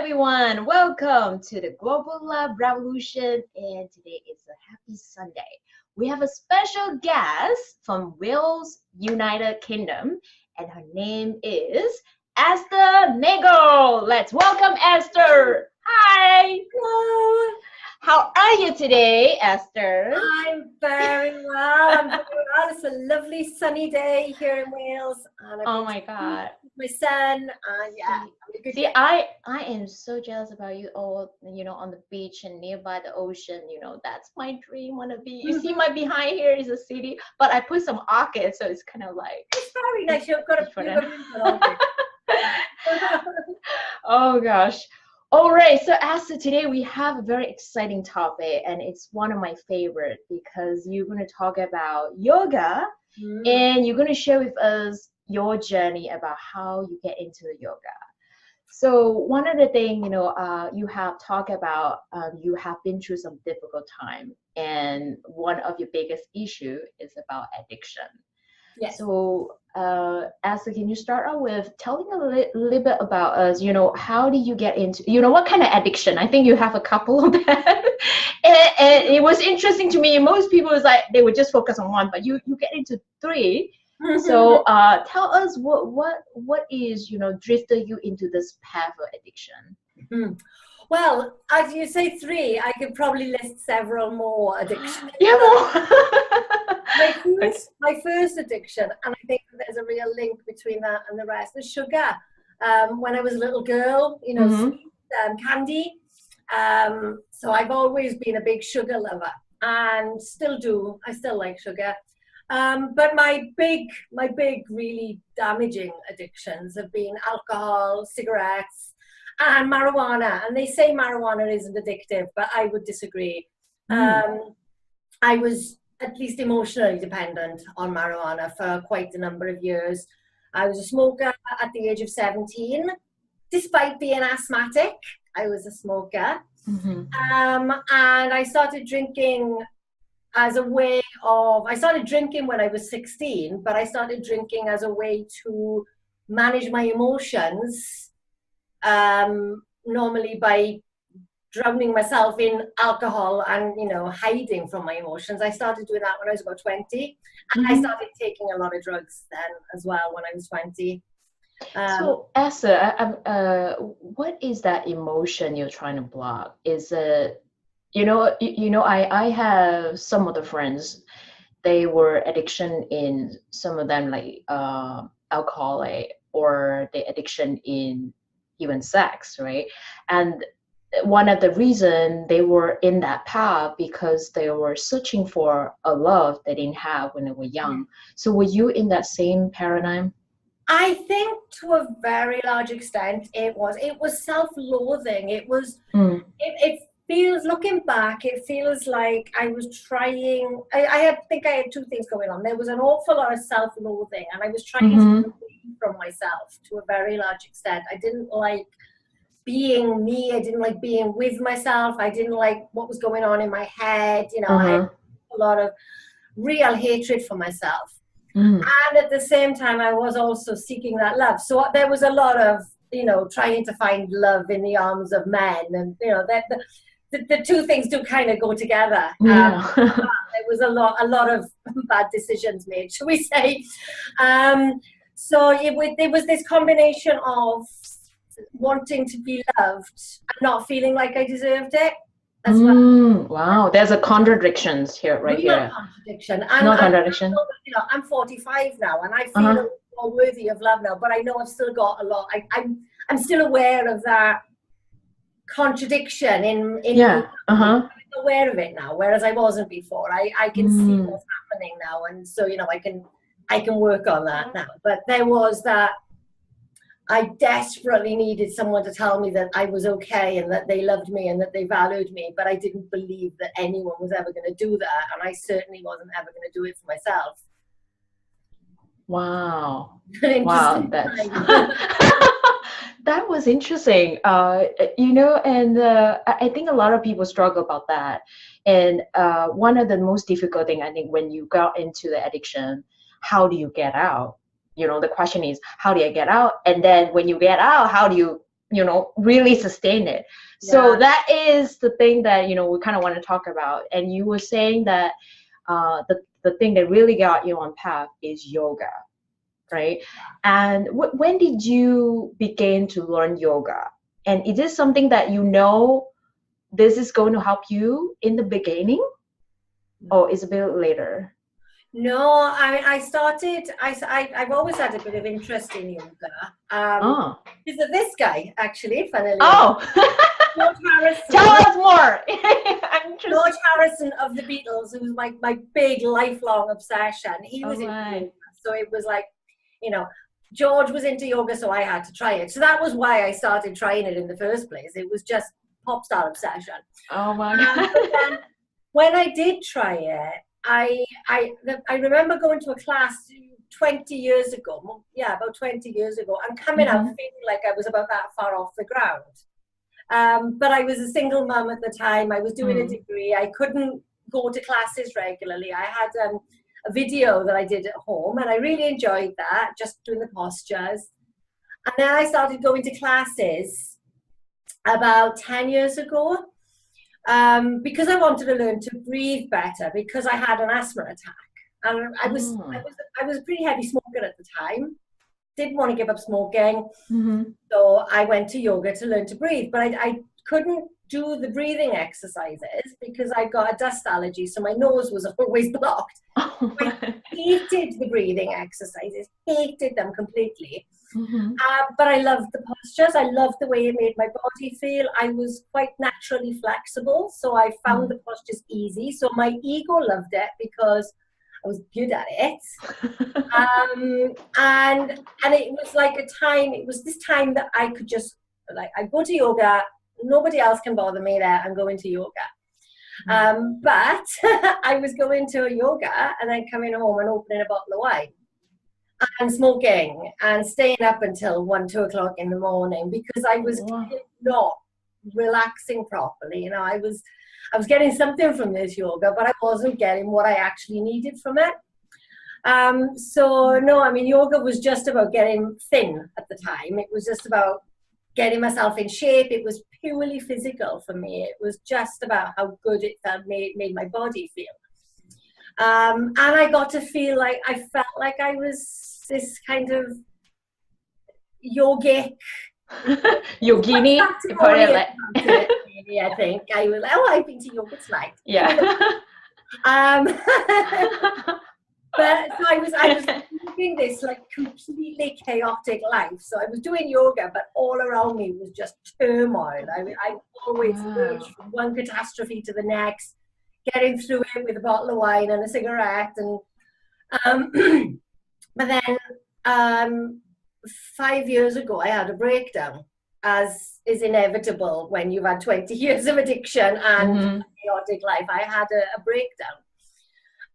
everyone. Welcome to the Global Love Revolution. And today is a happy Sunday. We have a special guest from Wales, United Kingdom, and her name is Esther Nagle. Let's welcome Esther. Hi. Hello. How are you today, Esther? I'm very well. I'm very well. It's a lovely sunny day here in Wales. And Oh my God. my son. Yeah. See, I am so jealous about you all, on the beach and nearby the ocean. That's my dream. Wanna be. You see, my behind here is a city, but I put some orchids, so it's kind of like. It's very nice. You've got Oh gosh. All right, so Esther, today we have a very exciting topic, and it's one of my favorite because you're going to talk about yoga, and you're going to share with us your journey about how you get into the yoga. So one of the things, you have talked about, you have been through some difficult time, and one of your biggest issue is about addiction. Yes. So, Esther, can you start out with telling a little bit about us? How did you get into, what kind of addiction? I think you have a couple of them. and it was interesting to me. Most people is like they would just focus on one, but you get into three. So, tell us what is drifted you into this path of addiction. Well, as you say three, I could probably list several more addictions. Yeah, my first addiction, and I think there's a real link between that and the rest, is sugar. When I was a little girl, sweet, candy. So I've always been a big sugar lover, and still do. I still like sugar. But my big, really damaging addictions have been alcohol, cigarettes, and marijuana. And they say marijuana isn't addictive, but I would disagree. I was at least emotionally dependent on marijuana for quite a number of years. I was a smoker at the age of 17. Despite being asthmatic, I was a smoker. And I started drinking as a way of, I started drinking when I was 16, but I started drinking as a way to manage my emotions, normally by drowning myself in alcohol and, hiding from my emotions. I started doing that when I was about 20. And I started taking a lot of drugs then as well when I was 20. So, Esther, what is that emotion you're trying to block? Is it, I have some of the friends, they were addiction in some of them like alcoholic, or the addiction in even sex, right? And one of the reason they were in that path because they were searching for a love they didn't have when they were young. So were you in that same paradigm? I think to a very large extent it was self-loathing. It was it feels, looking back, it feels like I was trying, I think I had two things going on. There was an awful lot of self-loathing, and I was trying to get away from myself to a very large extent. I didn't like being me. I didn't like being with myself. I didn't like what was going on in my head. I had a lot of real hatred for myself. And at the same time, I was also seeking that love. So there was a lot of, trying to find love in the arms of men. And, the two things do kind of go together. Yeah. There was a lot of bad decisions made, shall we say. So it was this combination of wanting to be loved and not feeling like I deserved it as well. Wow, there's a contradictions here, right here. Contradiction. No contradiction. I'm 45 now, and I feel more worthy of love now. But I know I've still got a lot. I'm still aware of that contradiction I'm aware of it now, whereas I wasn't before. I can see what's happening now, and so I can work on that now. But there was that. I desperately needed someone to tell me that I was okay and that they loved me and that they valued me, but I didn't believe that anyone was ever going to do that, and I certainly wasn't ever going to do it for myself. Wow. Wow, that was interesting. And I think a lot of people struggle about that. And one of the most difficult thing, I think, when you got into the addiction, how do you get out? The question is, how do you get out? And then when you get out, how do you really sustain it. So Yeah. that is the thing that, we kind of want to talk about. And you were saying that the thing that really got you on path is yoga, right? And when did you begin to learn yoga? And is this something that this is going to help you in the beginning, or is it a bit later? No, I started, I've always had a bit of interest in yoga. Oh. Because of this guy, actually, funnily enough. Oh. George Harrison. Tell us more. I'm interested. George Harrison of the Beatles, who was my big lifelong obsession. He was into yoga, so it was like, George was into yoga, so I had to try it. So that was why I started trying it in the first place. It was just pop star obsession. Oh my God. But then when I did try it, I remember going to a class 20 years ago. Yeah, about 20 years ago, and coming out feeling like I was about that far off the ground. But I was a single mum at the time. I was doing a degree. I couldn't go to classes regularly. I had a video that I did at home, and I really enjoyed that, just doing the postures. And then I started going to classes about 10 years ago. Because I wanted to learn to breathe better, because I had an asthma attack, and I was a pretty heavy smoker at the time. Didn't want to give up smoking, so I went to yoga to learn to breathe. But I couldn't do the breathing exercises because I got a dust allergy, so my nose was always blocked. I hated the breathing exercises, hated them completely. But I loved the postures. I loved the way it made my body feel. I was quite naturally flexible, so I found the postures easy. So my ego loved it because I was good at it. And it was like it was this time that I could just, I go to yoga, nobody else can bother me there, I'm going to yoga. But I was going to a yoga and then coming home and opening a bottle of wine and smoking and staying up until 1-2 o'clock in the morning, because I was not relaxing properly. I was getting something from this yoga, but I wasn't getting what I actually needed from it. So no, yoga was just about getting thin at the time. It was just about getting myself in shape. It was purely physical for me. It was just about how good it felt, made my body feel. And I got to feel like I felt like I was this kind of yogic yogini. I think I was like, I've been to yoga tonight. Yeah. But so I was living this completely chaotic life. So I was doing yoga, but all around me was just turmoil. I always moved from one catastrophe to the next, getting through it with a bottle of wine and a cigarette. And but then 5 years ago, I had a breakdown, as is inevitable when you've had 20 years of addiction and a chaotic life. I had a breakdown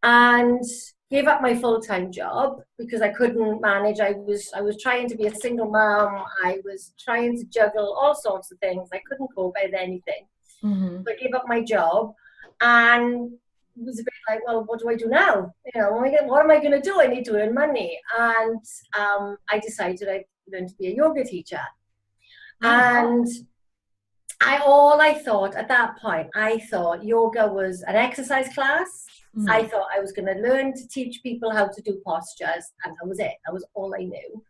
and gave up my full-time job because I couldn't manage. I was trying to be a single mom. I was trying to juggle all sorts of things. I couldn't cope with anything. So I gave up my job and was a bit like, well, what do I do now? What am I going to do? I need to earn money. And I decided I'd learn to be a yoga teacher. And I thought at that point, I thought yoga was an exercise class. I thought I was going to learn to teach people how to do postures, and that was it. That was all I knew.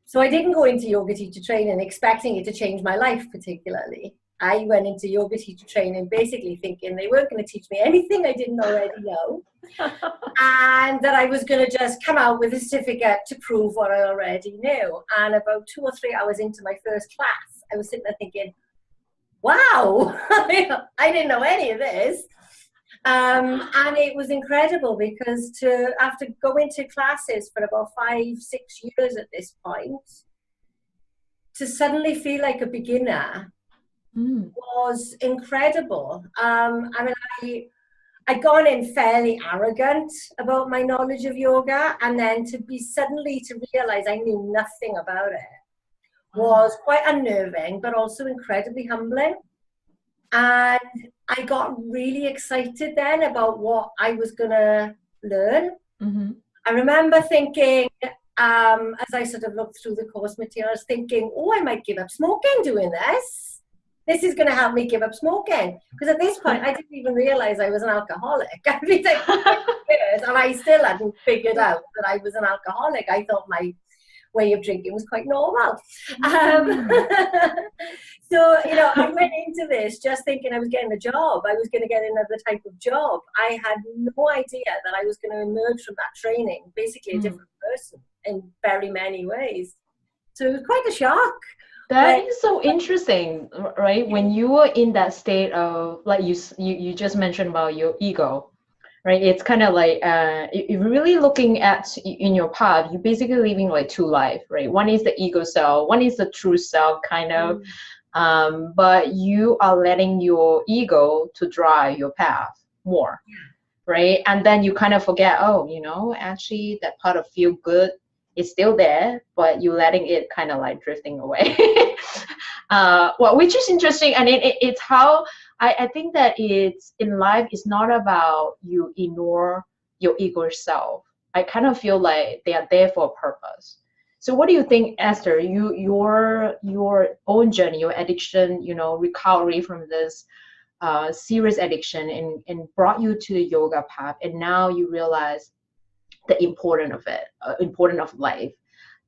So I didn't go into yoga teacher training expecting it to change my life particularly. I went into yoga teacher training basically thinking they weren't going to teach me anything I didn't already know, and that I was going to just come out with a certificate to prove what I already knew. And about 2 or 3 hours into my first class, I was sitting there thinking, wow, I didn't know any of this. And it was incredible because after going to classes for about 5-6 years at this point, to suddenly feel like a beginner was incredible. I'd gone in fairly arrogant about my knowledge of yoga, and then to realize I knew nothing about it was quite unnerving, but also incredibly humbling. And I got really excited then about what I was going to learn. I remember thinking, as I sort of looked through the course materials, thinking, oh, I might give up smoking doing this. This is going to help me give up smoking. Because at this point, I didn't even realize I was an alcoholic. I'd been taking years, and I still hadn't figured out that I was an alcoholic. I thought my way of drinking was quite normal. So, you know, I went into this just thinking I was getting a job. I was going to get another type of job. I had no idea that I was going to emerge from that training, basically a different person in very many ways. So it was quite a shock. That is so interesting, right? When you were in that state of, like you just mentioned about your ego, right? It's kind of like if you're really looking at in your path, you're basically living like two lives, right? One is the ego self, one is the true self, kind of. But you are letting your ego to drive your path more, right? And then you kind of forget, oh, you know, actually that part of feel good is still there, but you're letting it kind of like drifting away. Well, which is interesting, and it's how I think that it's in life. It's not about you ignore your ego self. I kind of feel like they are there for a purpose. So what do you think, Esther? Your own journey, your addiction, you know, recovery from this serious addiction, and brought you to the yoga path, and now you realize the importance of it, importance of life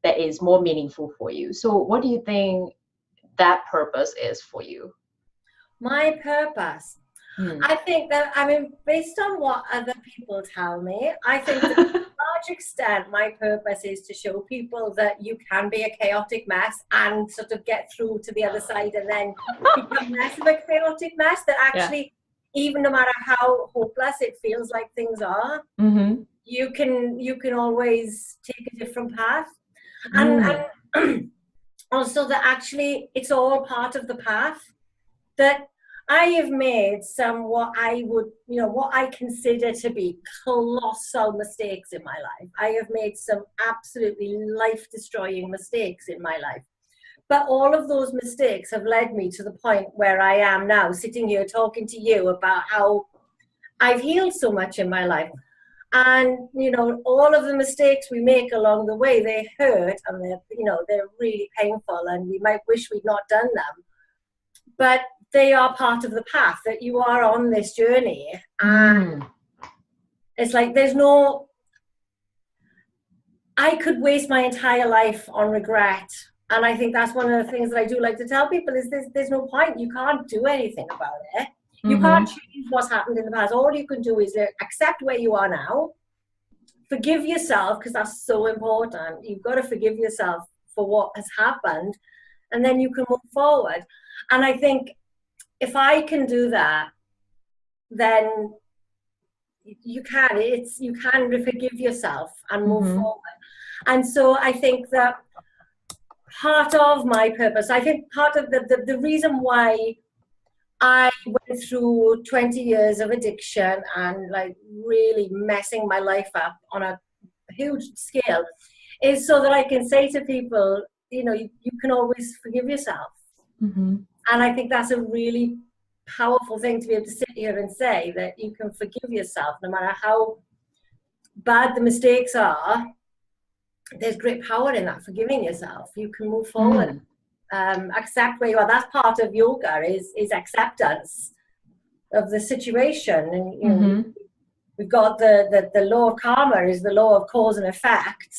that is more meaningful for you. So what do you think that purpose is for you? My purpose. I think that, I mean, based on what other people tell me, I think that to a large extent, my purpose is to show people that you can be a chaotic mess and sort of get through to the other side and then become less of a chaotic mess, that actually, even no matter how hopeless it feels like things are, you can always take a different path. And also that actually it's all part of the path, that I have made some what I would, you know, what I consider to be colossal mistakes in my life. I have made some absolutely life-destroying mistakes in my life. But all of those mistakes have led me to the point where I am now, sitting here talking to you about how I've healed so much in my life. And, you know, all of the mistakes we make along the way, they hurt, and they're, you know, they're really painful, and we might wish we'd not done them. But they are part of the path, that you are on this journey. And it's like there's no, I could waste my entire life on regret. And I think that's one of the things that I do like to tell people is there's no point. You can't do anything about it. You can't change what's happened in the past. All you can do is accept where you are now. Forgive yourself, because that's so important. You've got to forgive yourself for what has happened, and then you can move forward. And I think if I can do that, then you can. You can forgive yourself and move forward. And so I think that part of my purpose, I think part of the reason why I went through 20 years of addiction and like really messing my life up on a huge scale is so that I can say to people, you know, you can always forgive yourself. And I think that's a really powerful thing to be able to sit here and say, that you can forgive yourself no matter how bad the mistakes are. There's great power in that, forgiving yourself. You can move forward. Accept where you are. That's part of yoga, is acceptance of the situation. And you know, we've got the law of karma is the law of cause and effect.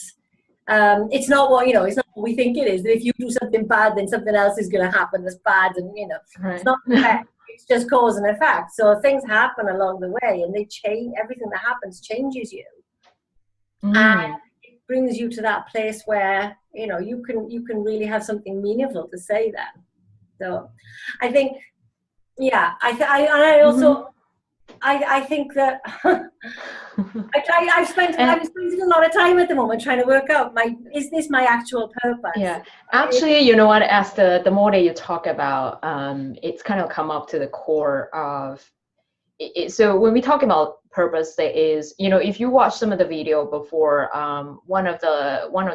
It's not what, you know, it's not what we think it is, that if you do something bad then something else is going to happen that's bad, and you know, it's not effect, it's just cause and effect. So things happen along the way, and they change. Everything that happens changes you, and it brings you to that place where, you know, you can really have something meaningful to say then. So I think, yeah, I also I think that I'm spending a lot of time at the moment trying to work out is this my actual purpose? Yeah, actually, you know what, as the more that you talk about, it's kind of come up to the core of it. So when we talk about purpose, there is, you know, if you watch some of the video before, one or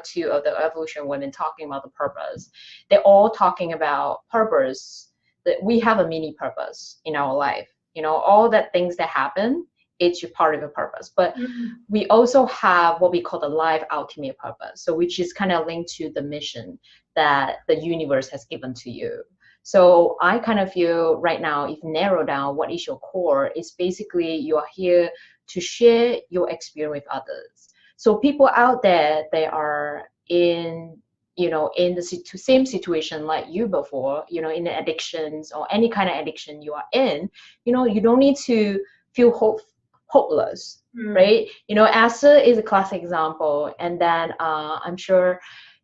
two of the evolution women talking about the purpose, they're all talking about purpose, that we have a mini purpose in our life. You know, all that things that happen it's your part of your purpose. But Mm. we also have what we call the life ultimate purpose. So which is kind of linked to the mission that the universe has given to you. So I kind of feel right now, if narrow down what is your core, it's basically you are here to share your experience with others. So people out there, they are in, in the same situation like you before, in the addictions or any kind of addiction you are in, you don't need to feel hopeless, right? Esther is a classic example, and then I'm sure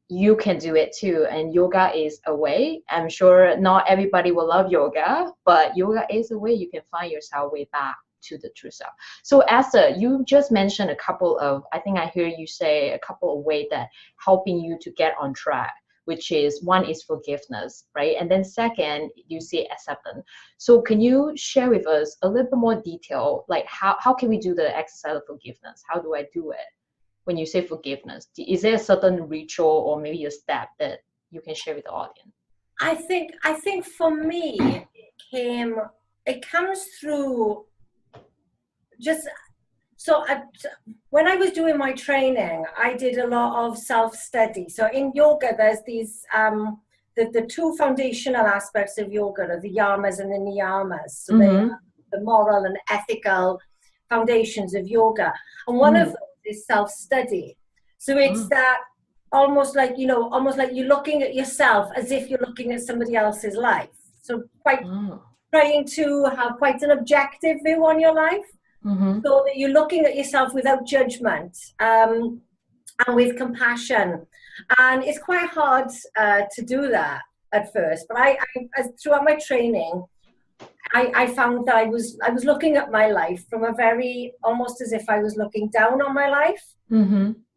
you can do it too. And yoga is a way. I'm sure not everybody will love yoga, but yoga is a way you can find yourself way back to the true self. So Esther, you just mentioned a couple of, I think I hear you say a couple of ways that helping you to get on track, which is one is forgiveness, right? And then second, you say acceptance. So can you share with us a little bit more detail, like how can we do the exercise of forgiveness? How do I do it? When you say forgiveness, is there a certain ritual or maybe a step that you can share with the audience? I think for me, it comes through just, when I was doing my training, I did a lot of self-study. So in yoga, there's these, the two foundational aspects of yoga are the yamas and the niyamas. So they are the moral and ethical foundations of yoga. And one of them is self-study. So it's that almost like you're looking at yourself as if you're looking at somebody else's life. So trying to have quite an objective view on your life, so that you're looking at yourself without judgment, and with compassion. And it's quite hard to do that at first. But I throughout my training, I found that I was looking at my life from a very, almost as if I was looking down on my life.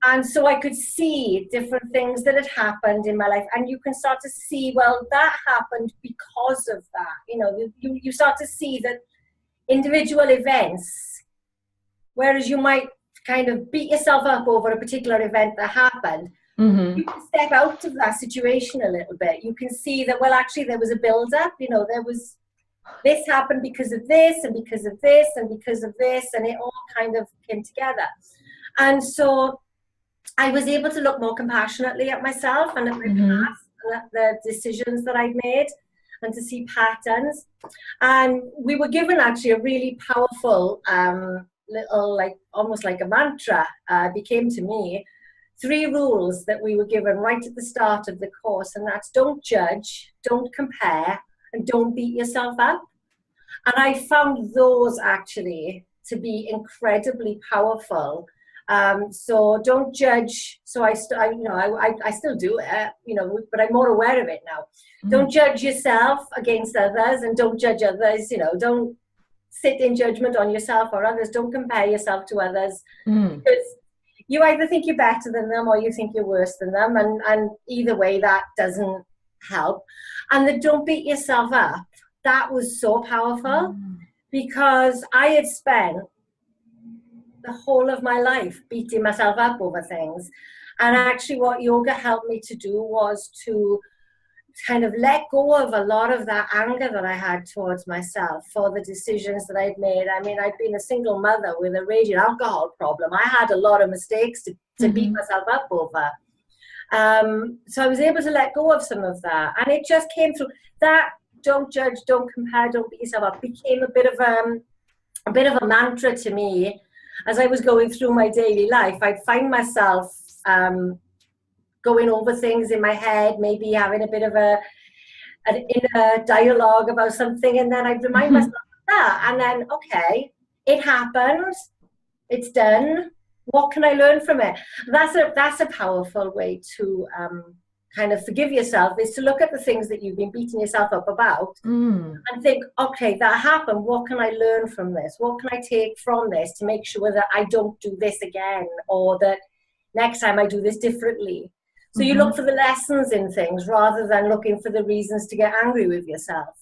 And so I could see different things that had happened in my life. And you can start to see, well, that happened because of that. You start to see that individual events, whereas you might kind of beat yourself up over a particular event that happened, you can step out of that situation a little bit. You can see that, well, actually there was a build-up, there was, this happened because of this and because of this and because of this, and it all kind of came together. And so I was able to look more compassionately at myself and at my past and at the decisions that I'd made, and to see patterns. And we were given actually a really powerful little, like almost like a mantra, became to me 3 rules that we were given right at the start of the course, and that's don't judge, don't compare, and don't beat yourself up. And I found those actually to be incredibly powerful. So don't judge. So I still do it, but I'm more aware of it now. Don't judge yourself against others, and don't judge others. Don't sit in judgment on yourself or others. Don't compare yourself to others, because you either think you're better than them or you think you're worse than them, and either way that doesn't help. And the don't beat yourself up, that was so powerful, because I had spent the whole of my life beating myself up over things. And actually what yoga helped me to do was to kind of let go of a lot of that anger that I had towards myself for the decisions that I'd made. I mean, I'd been a single mother with a raging alcohol problem. I had a lot of mistakes to beat myself up over. So I was able to let go of some of that. And it just came through that don't judge, don't compare, don't beat yourself up became a bit of a mantra to me. As I was going through my daily life, I'd find myself going over things in my head, maybe having a bit of an inner dialogue about something, and then I'd remind myself of that. And then, okay, it happened, it's done. What can I learn from it? That's a powerful way to kind of forgive yourself, is to look at the things that you've been beating yourself up about and think, okay, that happened. What can I learn from this? What can I take from this to make sure that I don't do this again, or that next time I do this differently? So you look for the lessons in things rather than looking for the reasons to get angry with yourself.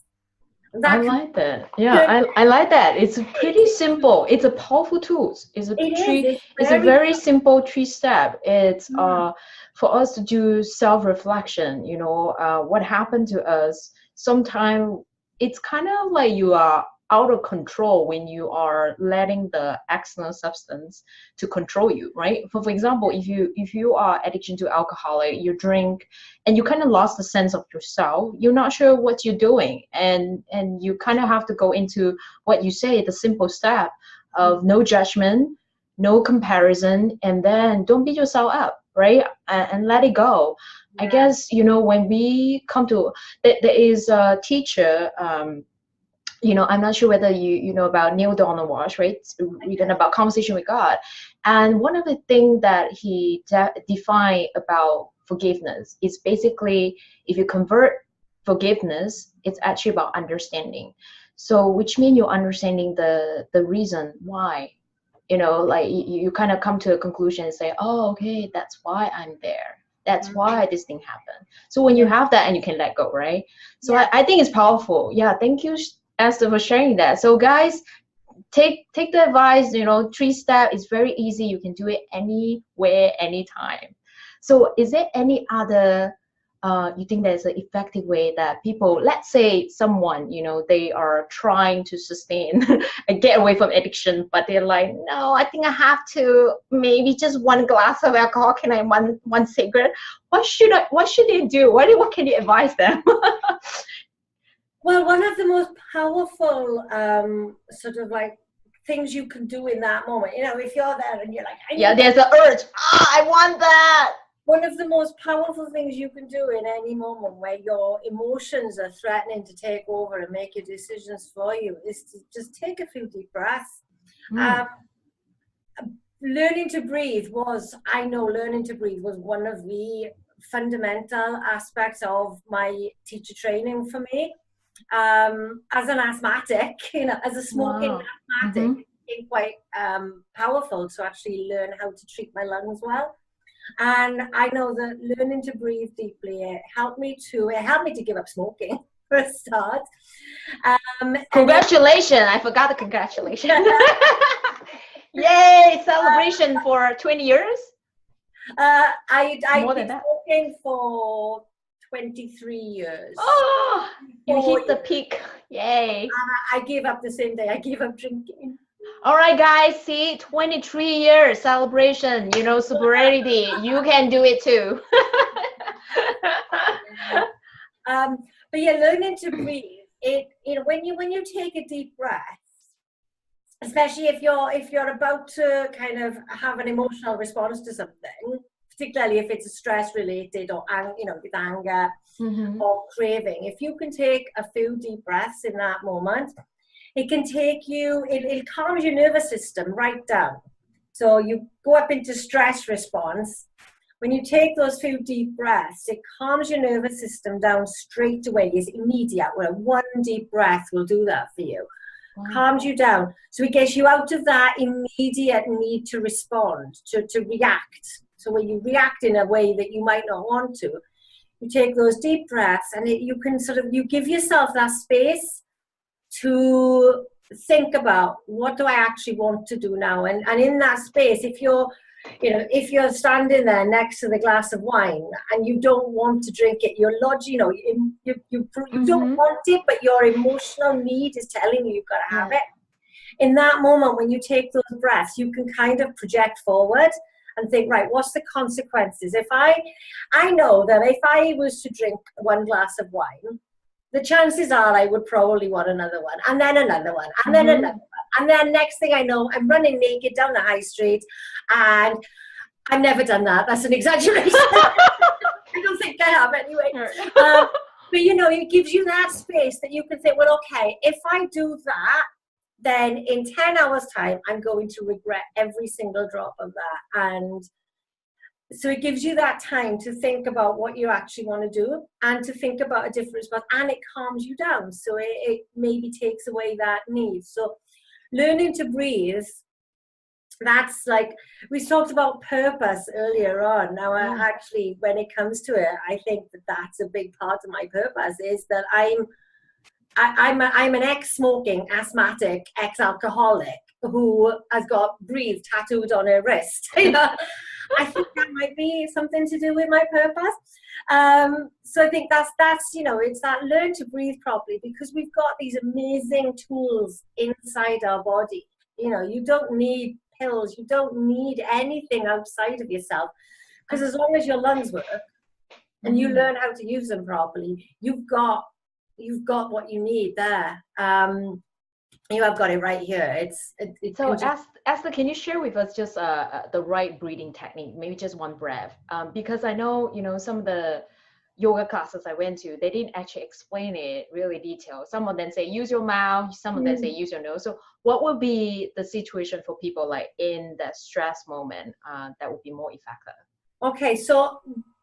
I like that. Yeah, I like that. It's pretty simple. It's a powerful tool. It's a very simple 3-step. It's for us to do self-reflection. What happened to us. Sometimes it's kind of like you are out of control when you are letting the external substance to control you, right? For example, if you are addiction to alcohol, you drink and you kind of lost the sense of yourself, you're not sure what you're doing, and you kind of have to go into what you say, the simple step of no judgment, no comparison, and then don't beat yourself up, right? And let it go. Yeah. I guess, when we come to, there is a teacher, I'm not sure whether you know about Neil Donald Walsh, right? Reading about Conversation with God. And one of the things that he defined about forgiveness is basically, if you convert forgiveness, it's actually about understanding. So which means you're understanding the reason why, like you kind of come to a conclusion and say, oh, okay, that's why I'm there. That's why this thing happened. So when you have that and you can let go, right? So I think it's powerful. Yeah, thank you, Esther, for sharing that. So guys, take the advice, 3-step is very easy. You can do it anywhere, anytime. So is there any other, you think there's an effective way that people, let's say someone, they are trying to sustain and get away from addiction, but they're like, no, I think I have to maybe just one glass of alcohol. Can I one cigarette? What should they do? What can you advise them? Well, one of the most powerful sort of like things you can do in that moment, if you're there and you're like, there's an urge. I want that. One of the most powerful things you can do in any moment where your emotions are threatening to take over and make your decisions for you is to just take a few deep breaths. Learning to breathe was one of the fundamental aspects of my teacher training for me. As an asthmatic, as a smoking asthmatic, it's quite powerful to actually learn how to treat my lungs well. And I know that learning to breathe deeply, it helped me to give up smoking for a start. Congratulations! I forgot the congratulations. Yay! Celebration for 20 years? I've been smoking for 23 years. Oh, you hit the peak. Yay. And I gave up the same day I gave up drinking. All right, guys, see, 23 years celebration, sobriety. You can do it too. But learning to breathe, when you take a deep breath, especially if you're about to kind of have an emotional response to something, particularly if it's a stress related or with anger or craving, if you can take a few deep breaths in that moment, it can take you, it calms your nervous system right down. So you go up into stress response. When you take those few deep breaths, it calms your nervous system down straight away. It's immediate. Well, one deep breath will do that for you. Wow. Calms you down. So it gets you out of that immediate need to respond, to react. So when you react in a way that you might not want to, you take those deep breaths and you give yourself that space to think about, what do I actually want to do now? And in that space, if you're standing there next to the glass of wine and you don't want to drink it, you don't want it, but your emotional need is telling you you've got to have it. In that moment, when you take those breaths, you can kind of project forward and think, right, what's the consequences? If I know that if I was to drink one glass of wine, the chances are I would probably want another one, and then another one, and then another one. And then next thing I know, I'm running naked down the high street, and I've never done that. That's an exaggeration. I don't think I have anyway. But, it gives you that space that you can think, well, okay, if I do that, then in 10 hours' time, I'm going to regret every single drop of that. And so it gives you that time to think about what you actually want to do and to think about a different response, and it calms you down. So it maybe takes away that need. So learning to breathe, that's like, we talked about purpose earlier on. Now, actually, when it comes to it, I think that that's a big part of my purpose, is that I'm an ex-smoking, asthmatic, ex-alcoholic who has got breathe tattooed on her wrist. I think that might be something to do with my purpose. So I think that's it's that learn to breathe properly, because we've got these amazing tools inside our body. You don't need pills, you don't need anything outside of yourself, because as long as your lungs work and you learn how to use them properly, you've got what you need there. You have got it right here. So, Esther, can you share with us just the right breathing technique, maybe just one breath? Because I know, some of the yoga classes I went to, they didn't actually explain it really detailed. Some of them say use your mouth, some of them say use your nose. So what would be the situation for people like in that stress moment that would be more effective? Okay, so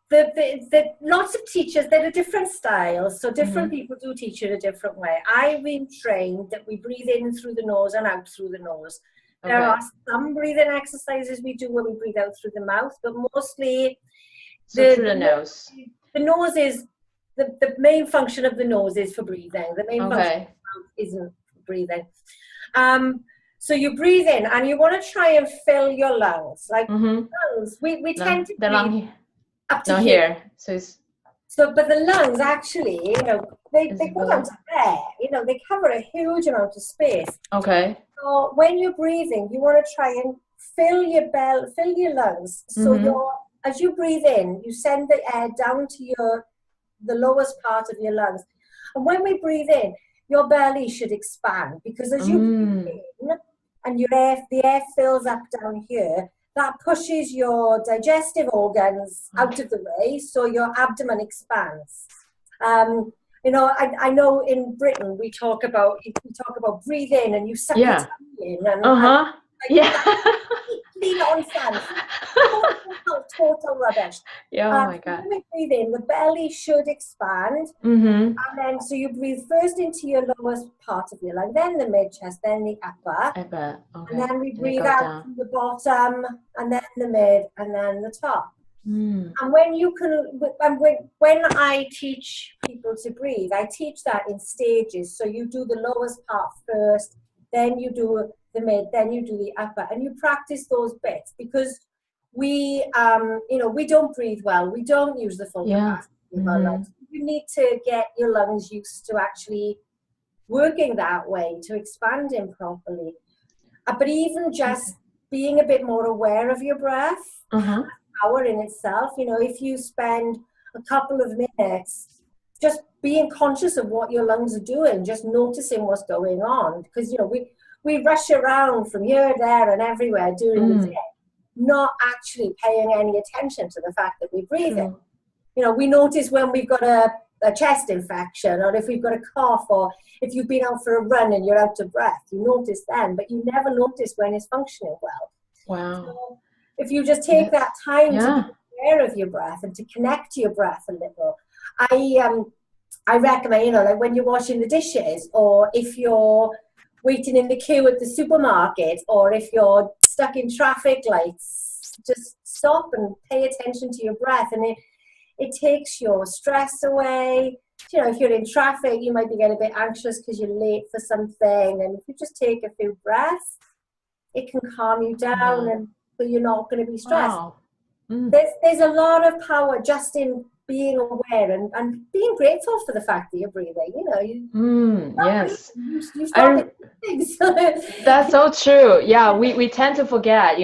the lots of teachers, there are different styles, so different people do teach it a different way. I've been trained that we breathe in through the nose and out through the nose. There are some breathing exercises we do where we breathe out through the mouth, but mostly through the nose. The nose is the main function of the nose is for breathing. The main function of the mouth isn't for breathing. So you breathe in and you want to try and fill your lungs. Like lungs, we tend to breathe up to here. But the lungs actually, they go down to there. They cover a huge amount of space. Okay. So when you're breathing, you want to try and fill your lungs. So as you breathe in, you send the air down to the lowest part of your lungs. And when we breathe in, your belly should expand, because as you breathe in and the air fills up down here, that pushes your digestive organs out of the way, so your abdomen expands. I know in Britain we talk about breathe in and you suck your tongue in, and complete nonsense. Total rubbish. Oh my God. When we breathe in, the belly should expand, and then so you breathe first into your lowest part of your lung, then the mid chest, then the upper, okay. And then we breathe out from the bottom, and then the mid, and then the top. And when I teach people to breathe, I teach that in stages. So you do the lowest part first, then you do the mid, then you do the upper, and you practice those bits, because we don't breathe well. We don't use the full capacity of our lungs. You need to get your lungs used to actually working that way, to expanding properly. But even just being a bit more aware of your breath, power in itself. If you spend a couple of minutes just being conscious of what your lungs are doing, just noticing what's going on, because we rush around from here, there, and everywhere during the day, not actually paying any attention to the fact that we're breathing. We notice when we've got a chest infection, or if we've got a cough, or if you've been out for a run and you're out of breath, you notice then, but you never notice when it's functioning well. Wow. So if you just take that time to be aware of your breath and to connect to your breath a little, I recommend, like when you're washing the dishes, or if you're waiting in the queue at the supermarket, or if you're stuck in traffic lights, just stop and pay attention to your breath, and it takes your stress away. If you're in traffic, you might be getting a bit anxious because you're late for something, and if you just take a few breaths, it can calm you down, and so you're not going to be stressed. Wow. There's a lot of power just in being aware and being grateful for the fact that you're breathing. Yes. You started things. That's so true. Yeah, we tend to forget,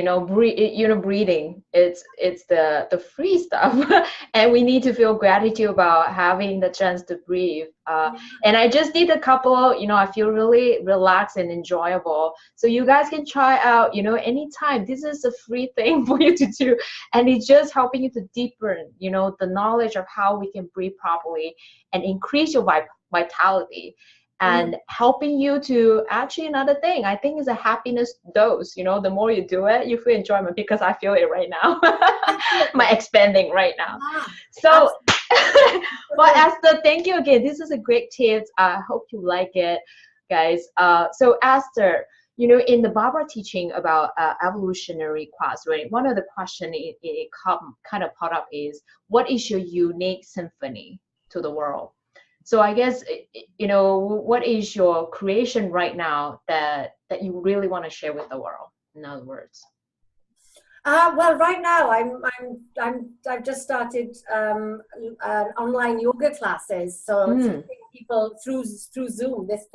breathing. It's the free stuff, and we need to feel gratitude about having the chance to breathe. And I just did a couple. I feel really relaxed and enjoyable. So you guys can try out, anytime. This is a free thing for you to do, and it's just helping you to deepen, the knowledge of how we can breathe properly and increase your vitality. And helping you to, actually, another thing I think is a happiness dose. The more you do it, you feel enjoyment, because I feel it right now. My expanding right now. So well, Esther, thank you again. This is a great tip. I hope you like it, guys. So Esther, in the Barbara teaching about evolutionary class, right, one of the questions it kind of put up is, what is your unique symphony to the world? So I guess, what is your creation right now that you really want to share with the world, in other words? Well, right now I've just started online yoga classes, so Mm. teaching people through Zoom, this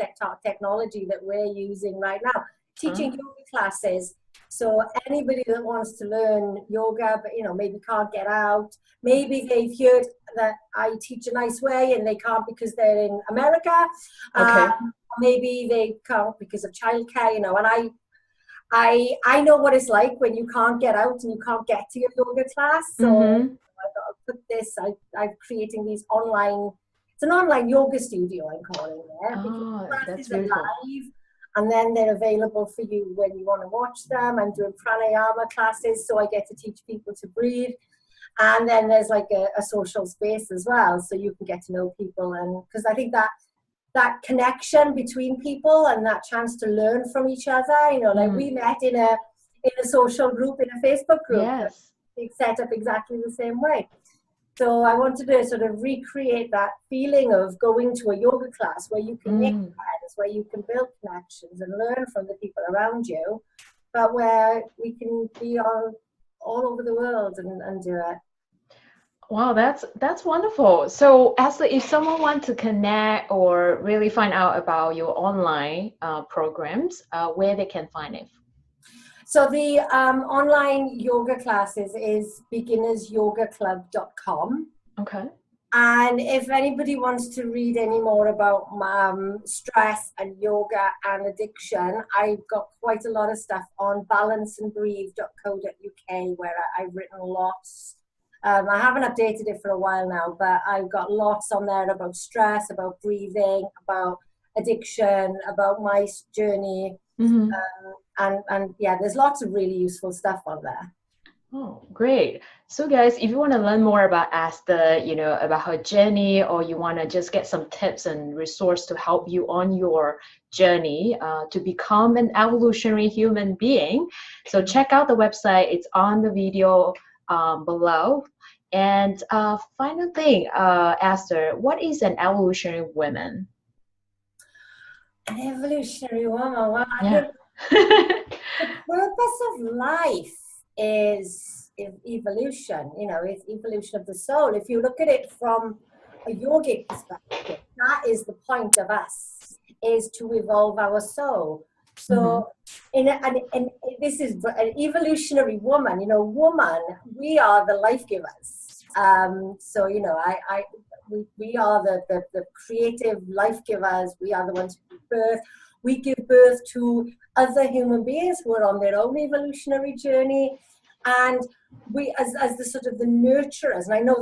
technology that we're using right now, teaching Ah, yoga classes. So anybody that wants to learn yoga, but maybe can't get out, maybe they've heard that I teach a nice way and they can't because they're in America, okay. maybe they can't because of childcare, and I know what it's like when you can't get out and you can't get to your yoga class. So Mm-hmm. I thought I'll put this. I'm creating these online. It's an online yoga studio, I'm calling it, because Oh, that's classes are beautiful. live, and then they're available for you when you want to watch them. I'm doing pranayama classes, so I get to teach people to breathe. And then there's like a social space as well, so you can get to know people, and because I think that connection between people and that chance to learn from each other. Like Mm. we met in a social group, in a Facebook group, Yes. it's set up exactly the same way. So I wanted to sort of recreate that feeling of going to a yoga class where you can make Mm. friends, where you can build connections and learn from the people around you, but where we can be all over the world and do it. Wow, that's wonderful. So, Ashley, if someone wants to connect or really find out about your online programs, where they can find it? So the online yoga classes is beginnersyogaclub.com. Okay. And if anybody wants to read any more about stress and yoga and addiction, I've got quite a lot of stuff on balanceandbreathe.co.uk where I've written lots. I haven't updated it for a while now, but I've got lots on there about stress, about breathing, about addiction, about my journey. Mm-hmm. And yeah, there's lots of really useful stuff on there. Oh, great. So guys, if you want to learn more about Esther, about her journey, or you want to just get some tips and resource to help you on your journey to become an evolutionary human being, so check out the website. It's on the video below. And final thing, Esther, what is an evolutionary woman? An evolutionary woman. Well, I Yeah. think the purpose of life is evolution. It's evolution of the soul. If you look at it from a yogic perspective, that is the point of us, is to evolve our soul. Hmm. So, and this is an evolutionary woman. Woman, we are the life givers. So, we are the creative life givers. We are the ones who give birth. We give birth to other human beings who are on their own evolutionary journey, and we as the sort of the nurturers. And I know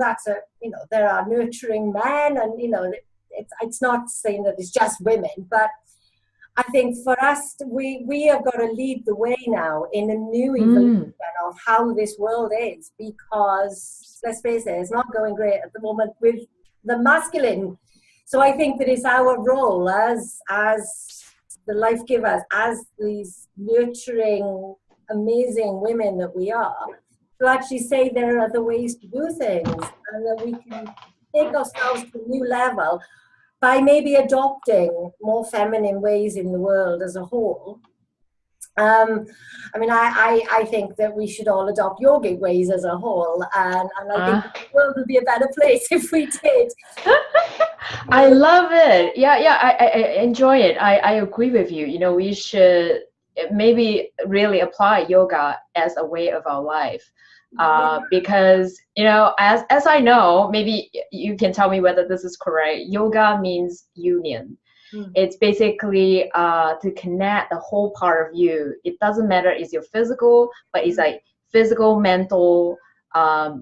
there are nurturing men, and it's not saying that it's just women, but I think for us, we have got to lead the way now in a new evolution of how this world is, because let's face it, it's not going great at the moment with the masculine. So I think that it's our role as the life givers, as these nurturing, amazing women that we are, to actually say there are other ways to do things, and that we can take ourselves to a new level by maybe adopting more feminine ways in the world as a whole. I think that we should all adopt yogic ways as a whole, and I think Uh, the world would be a better place if we did. I love it. Yeah, yeah, I enjoy it. I agree with you. We should maybe really apply yoga as a way of our life. Yeah. Because, as I know, maybe you can tell me whether this is correct. Yoga means union. Mm. It's basically to connect the whole part of you. It doesn't matter it's your physical, but it's like physical, mental,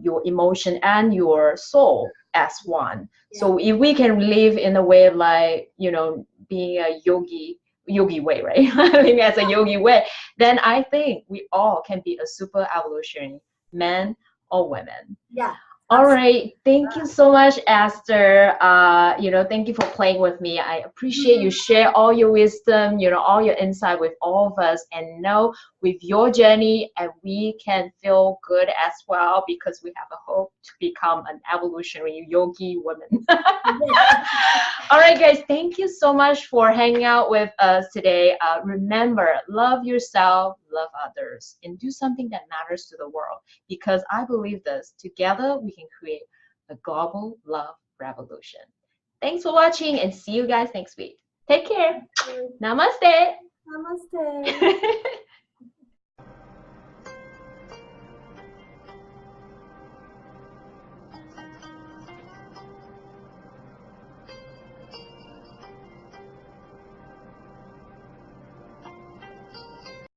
your emotion, and your soul as one. Yeah. So if we can live in a way like, being a yogi way, right? Living as a yogi way, then I think we all can be a super evolutionary, men or women. Yeah. All Absolutely. right. Thank you so much, Esther. Thank you for playing with me. I appreciate you share all your wisdom, all your insight with all of us, and know with your journey, and we can feel good as well because we have a hope to become an evolutionary yogi woman. All right, guys. Thank you so much for hanging out with us today. Remember, love yourself, love others, and do something that matters to the world. Because I believe this, together we can create a global love revolution. Thanks for watching and see you guys next week. Take care. Namaste. Namaste.